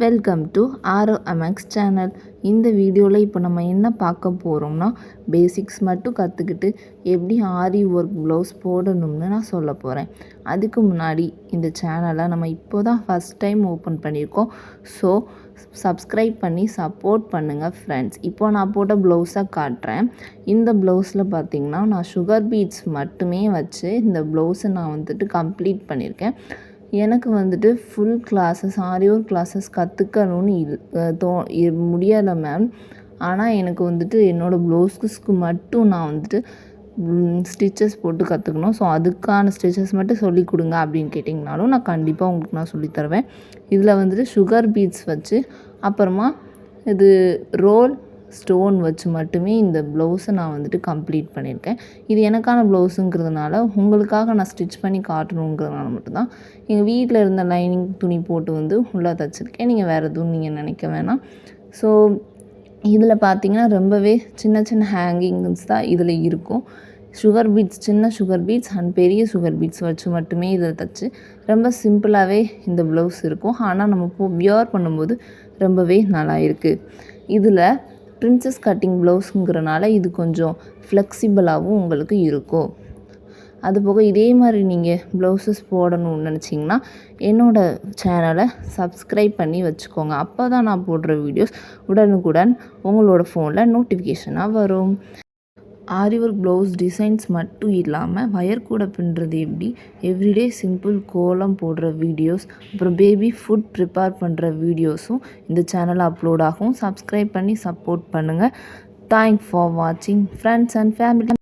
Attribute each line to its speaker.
Speaker 1: Welcome to ROMX channel. இந்த வீடியோவில் இப்போ நம்ம என்ன பார்க்க போகிறோம்னா, பேசிக்ஸ் மட்டும் கற்றுக்கிட்டு எப்படி ஆரி ஒர்க் ப்ளவுஸ் போடணும்னு நான் சொல்ல போகிறேன். அதுக்கு முன்னாடி இந்த சேனலை நம்ம இப்போ தான் ஃபஸ்ட் டைம் ஓப்பன் பண்ணியிருக்கோம். ஸோ சப்ஸ்கிரைப் பண்ணி சப்போர்ட் பண்ணுங்கள் ஃப்ரெண்ட்ஸ். இப்போ நான் போட்ட ப்ளவுஸை காட்டுறேன். இந்த ப்ளவுஸில் பார்த்திங்கன்னா நான் சுகர் பீட்ஸ் மட்டுமே வச்சு இந்த ப்ளவுஸை நான் கம்ப்ளீட் பண்ணியிருக்கேன். எனக்கு ஃபுல் கிளாஸஸ் ஆரி ஒர்க் கிளாஸஸ் கற்றுக்கணும்னு முடியலை மேம். ஆனால் எனக்கு என்னோடய ப்ளவுஸஸ்க்கு மட்டும் நான் ஸ்டிச்சஸ் போட்டு கற்றுக்கணும். ஸோ அதுக்கான ஸ்டிச்சஸ் மட்டும் சொல்லிக் கொடுங்க அப்படின்னு கேட்டிங்கனாலும் நான் கண்டிப்பாக உங்களுக்கு நான் சொல்லித்தருவேன். இதில் சுகர் பீட்ஸ் வச்சு அப்புறமா இது ரோல் ஸ்டோன் வச்சு மட்டுமே இந்த ப்ளவுஸை நான் கம்ப்ளீட் பண்ணியிருக்கேன். இது எனக்கான ப்ளவுஸுங்கிறதுனால உங்களுக்காக நான் ஸ்டிச் பண்ணி காட்டணுங்கிறதுனால மட்டும்தான் எங்கள் வீட்டில் இருந்த லைனிங் துணி போட்டு உள்ளே தைச்சிருக்கேன். நீங்கள் வேறு எதுவும் நீங்கள் நினைக்க வேணாம். ஸோ இதில் பார்த்திங்கன்னா ரொம்பவே சின்ன சின்ன ஹேங்கிங்ஸ் தான் இதில் இருக்கும். சுகர் பீட்ஸ், சின்ன சுகர் பீட்ஸ் அண்ட் பெரிய சுகர் பீட்ஸ் வச்சு மட்டுமே இதில் தைச்சி ரொம்ப சிம்பிளாகவே இந்த ப்ளவுஸ் இருக்கும். ஆனால் நம்ம வியர் பண்ணும்போது ரொம்பவே நல்லா இருக்குது. இதில் பிரின்சஸ் கட்டிங் ப்ளவுஸுங்கிறனால இது கொஞ்சம் ஃப்ளெக்சிபிளாகவும் உங்களுக்கு இருக்கும். அதுபோக இதே மாதிரி நீங்கள் ப்ளவுஸஸ் போடணும்னு நினச்சிங்கன்னா என்னோடய சேனலை சப்ஸ்கிரைப் பண்ணி வச்சுக்கோங்க. அப்போ தான் நான் போடுற வீடியோஸ் உடனுக்குடன் உங்களோட ஃபோனில் நோட்டிஃபிகேஷனாக வரும். ஆரி ஒர்க் ப்ளவுஸ் டிசைன்ஸ் மட்டும் இல்லாமல் வயர் கூட பின்னுறது எப்படி, எவ்ரிடே சிம்பிள் கோலம் போடுற வீடியோஸ், அப்புறம் பேபி ஃபுட் ப்ரிப்பேர் பண்ணுற வீடியோஸும் இந்த சேனலில் அப்லோட் ஆகும். சப்ஸ்கிரைப் பண்ணி சப்போர்ட் பண்ணுங்கள். தேங்க்ஸ் ஃபார் வாட்சிங் ஃப்ரெண்ட்ஸ் அண்ட் ஃபேமிலி.